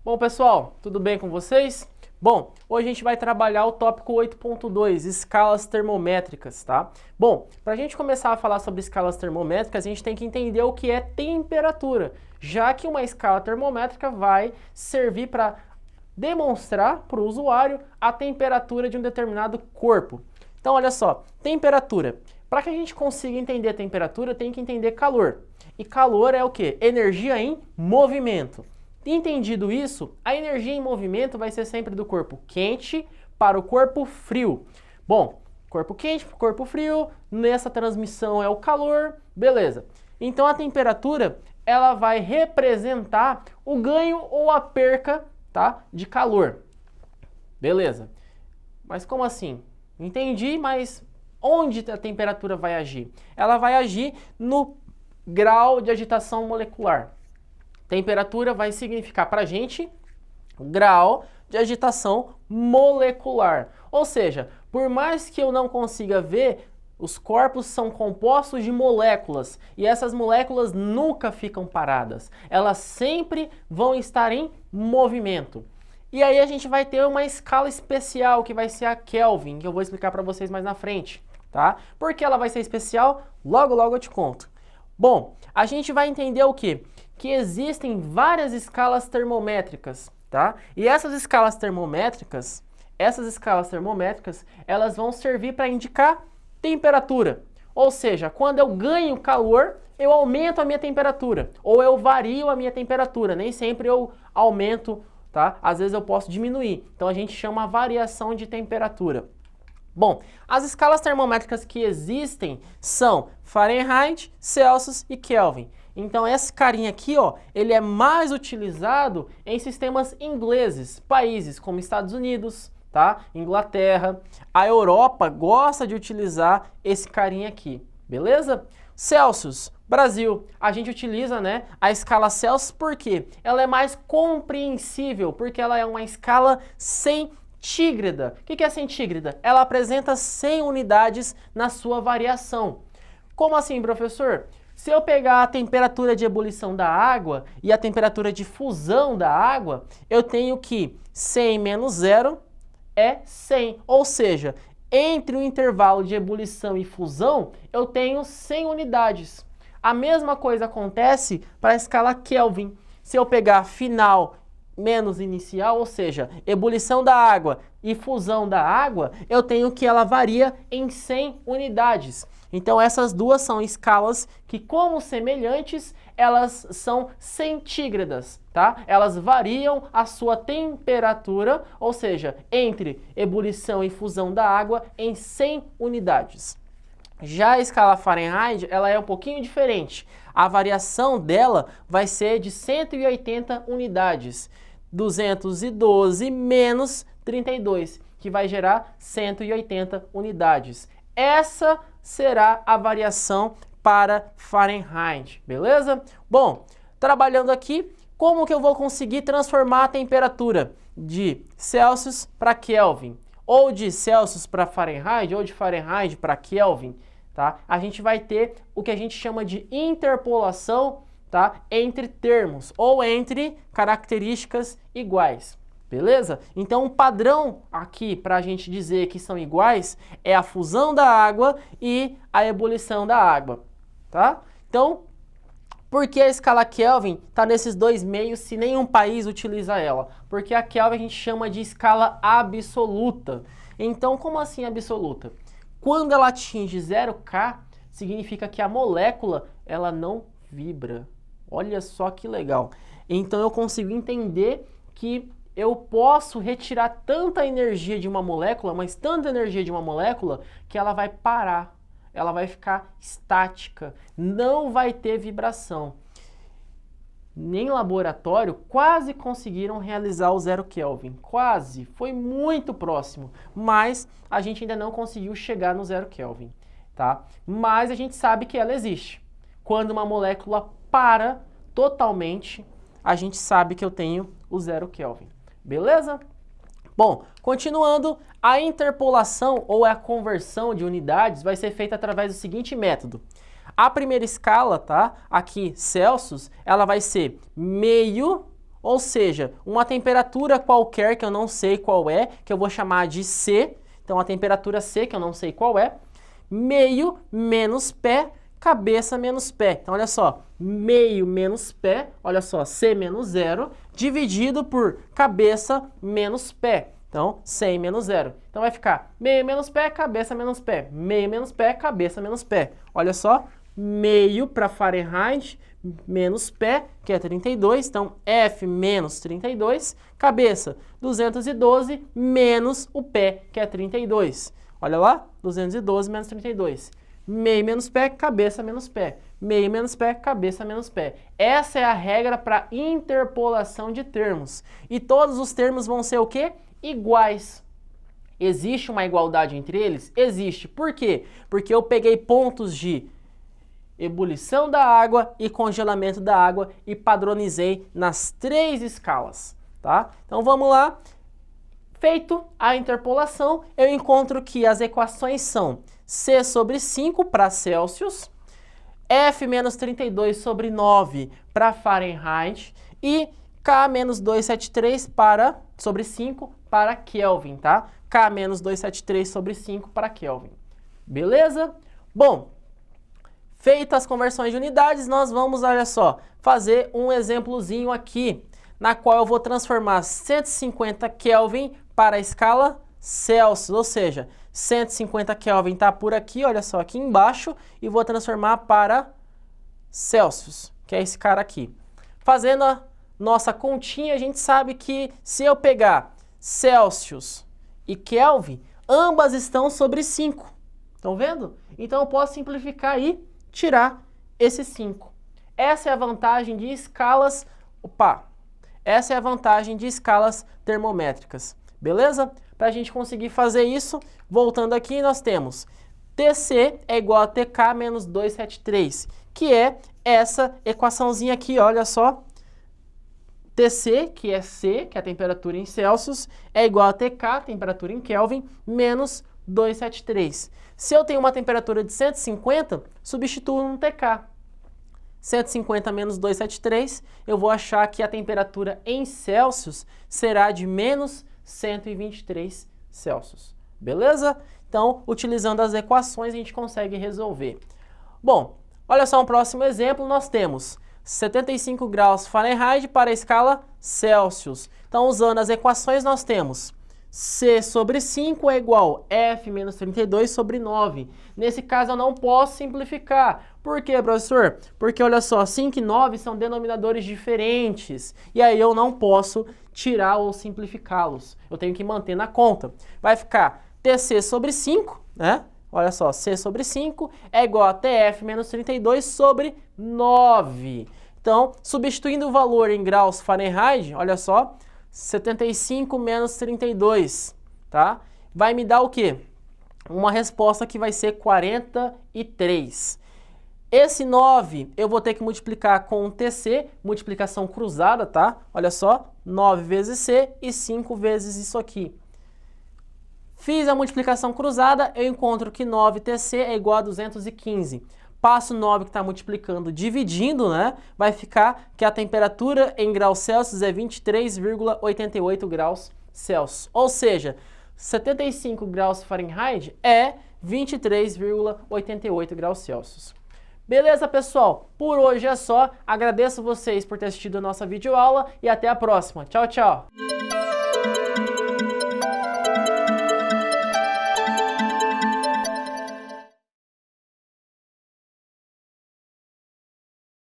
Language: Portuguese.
Bom, pessoal, tudo bem com vocês? Bom, hoje a gente vai trabalhar o tópico 8.2, escalas termométricas, tá? Bom, para a gente começar a falar sobre escalas termométricas, a gente tem que entender o que é temperatura, já que uma escala termométrica vai servir para demonstrar para o usuário a temperatura de um determinado corpo. Então, olha só, temperatura. Para que a gente consiga entender a temperatura, tem que entender calor. E calor é o quê? Energia em movimento. Entendido isso, a energia em movimento vai ser sempre do corpo quente para o corpo frio. Bom, corpo quente para o corpo frio, nessa transmissão é o calor, beleza. Então a temperatura, ela vai representar o ganho ou a perca, tá, de calor. Beleza. Mas como assim? Entendi, mas onde a temperatura vai agir? Ela vai agir no grau de agitação molecular. Temperatura vai significar para a gente grau de agitação molecular. Ou seja, por mais que eu não consiga ver, os corpos são compostos de moléculas e essas moléculas nunca ficam paradas. Elas sempre vão estar em movimento. E aí a gente vai ter uma escala especial que vai ser a Kelvin, que eu vou explicar para vocês mais na frente, tá? Por que ela vai ser especial? Logo, logo eu te conto. Bom, a gente vai entender o quê? Que existem várias escalas termométricas, tá? E essas escalas termométricas, elas vão servir para indicar temperatura. Ou seja, quando eu ganho calor, eu aumento a minha temperatura, ou eu vario a minha temperatura, nem sempre eu aumento, tá? Às vezes eu posso diminuir. Então a gente chama a variação de temperatura. Bom, as escalas termométricas que existem são Fahrenheit, Celsius e Kelvin. Então esse carinha aqui, ó, ele é mais utilizado em sistemas ingleses, países como Estados Unidos, tá? Inglaterra. A Europa gosta de utilizar esse carinha aqui, beleza? Celsius, Brasil, a gente utiliza, né, a escala Celsius porque ela é mais compreensível, porque ela é uma escala centígrada. O que é centígrada? Ela apresenta 100 unidades na sua variação. Como assim, professor? Se eu pegar a temperatura de ebulição da água e a temperatura de fusão da água, eu tenho que 100 menos 0 é 100. Ou seja, entre o intervalo de ebulição e fusão, eu tenho 100 unidades. A mesma coisa acontece para a escala Kelvin. Se eu pegar final menos inicial, ou seja, ebulição da água e fusão da água, eu tenho que ela varia em 100 unidades. Então essas duas são escalas que, como semelhantes, elas são centígradas, tá? Elas variam a sua temperatura, ou seja, entre ebulição e fusão da água em 100 unidades. Já a escala Fahrenheit, ela é um pouquinho diferente. A variação dela vai ser de 180 unidades. 212 menos 32, que vai gerar 180 unidades. Essa será a variação para Fahrenheit, beleza? Bom, trabalhando aqui, como que eu vou conseguir transformar a temperatura de Celsius para Kelvin? Ou de Celsius para Fahrenheit, ou de Fahrenheit para Kelvin, tá? A gente vai ter o que a gente chama de interpolação, tá? Entre termos, ou entre características iguais. Beleza? Então, o padrão aqui para a gente dizer que são iguais é a fusão da água e a ebulição da água, tá? Então, por que a escala Kelvin está nesses dois meios se nenhum país utiliza ela? Porque a Kelvin a gente chama de escala absoluta. Então, como assim absoluta? Quando ela atinge 0K, significa que a molécula ela não vibra. Olha só que legal. Então, eu consigo entender que eu posso retirar tanta energia de uma molécula, mas tanta energia de uma molécula, que ela vai parar, ela vai ficar estática, não vai ter vibração. Em laboratório, quase conseguiram realizar o 0 Kelvin, quase, foi muito próximo, mas a gente ainda não conseguiu chegar no 0 Kelvin, tá? Mas a gente sabe que ela existe. Quando uma molécula para totalmente, a gente sabe que eu tenho o 0 Kelvin. Beleza? Bom, continuando, a interpolação ou a conversão de unidades vai ser feita através do seguinte método. A primeira escala, tá? Aqui, Celsius, ela vai ser meio, ou seja, uma temperatura qualquer que eu não sei qual é, que eu vou chamar de C. Então, a temperatura C, que eu não sei qual é, meio menos pé, cabeça menos pé. Então, olha só, meio menos pé, olha só, C menos 0, dividido por cabeça menos pé. Então, 100 menos 0. Então, vai ficar meio menos pé, cabeça menos pé. Meio menos pé, cabeça menos pé. Olha só, meio para Fahrenheit menos pé, que é 32. Então, F menos 32. Cabeça, 212 menos o pé, que é 32. Olha lá, 212 menos 32. Meio menos pé, cabeça menos pé. Meio menos pé, cabeça menos pé. Essa é a regra para interpolação de termos. E todos os termos vão ser o quê? Iguais. Existe uma igualdade entre eles? Existe. Por quê? Porque eu peguei pontos de ebulição da água e congelamento da água e padronizei nas 3 escalas, tá? Então vamos lá. Feito a interpolação, eu encontro que as equações são C sobre 5 para Celsius, F menos 32 sobre 9 para Fahrenheit e K menos 273 sobre 5 para Kelvin, tá? K menos 273 sobre 5 para Kelvin. Beleza? Bom, feitas as conversões de unidades, nós vamos, olha só, fazer um exemplozinho aqui, na qual eu vou transformar 150 Kelvin para a escala Celsius, ou seja, 150 Kelvin está por aqui, olha só, aqui embaixo, e vou transformar para Celsius, que é esse cara aqui. Fazendo a nossa continha, a gente sabe que se eu pegar Celsius e Kelvin, ambas estão sobre 5. Estão vendo? Então eu posso simplificar e tirar esse 5. Essa é a vantagem de escalas... Essa é a vantagem de escalas termométricas. Beleza? Para a gente conseguir fazer isso, voltando aqui, nós temos TC é igual a TK menos 273, que é essa equaçãozinha aqui, olha só. TC, que é C, que é a temperatura em Celsius, é igual a TK, temperatura em Kelvin, menos 273. Se eu tenho uma temperatura de 150, substituo no TK. 150 menos 273, eu vou achar que a temperatura em Celsius será de menos 123 Celsius. Beleza? Então, utilizando as equações, a gente consegue resolver. Bom, olha só um próximo exemplo, nós temos 75 graus Fahrenheit para a escala Celsius. Então, usando as equações, nós temos C sobre 5 é igual a F menos 32 sobre 9. Nesse caso, eu não posso simplificar. Por quê, professor? Porque, olha só, 5 e 9 são denominadores diferentes. E aí eu não posso tirar ou simplificá-los. Eu tenho que manter na conta. Vai ficar TC sobre 5, né? Olha só, C sobre 5 é igual a TF menos 32 sobre 9. Então, substituindo o valor em graus Fahrenheit, olha só, 75 menos 32, tá? Vai me dar o quê? Uma resposta que vai ser 43. Esse 9 eu vou ter que multiplicar com o TC, multiplicação cruzada, tá? Olha só, 9 vezes C e 5 vezes isso aqui. Fiz a multiplicação cruzada, eu encontro que 9TC é igual a 215. Passo 9 que está multiplicando, dividindo, né? Vai ficar que a temperatura em graus Celsius é 23,88 graus Celsius. Ou seja, 75 graus Fahrenheit é 23,88 graus Celsius. Beleza, pessoal? Por hoje é só. Agradeço vocês por ter assistido a nossa videoaula e até a próxima. Tchau, tchau!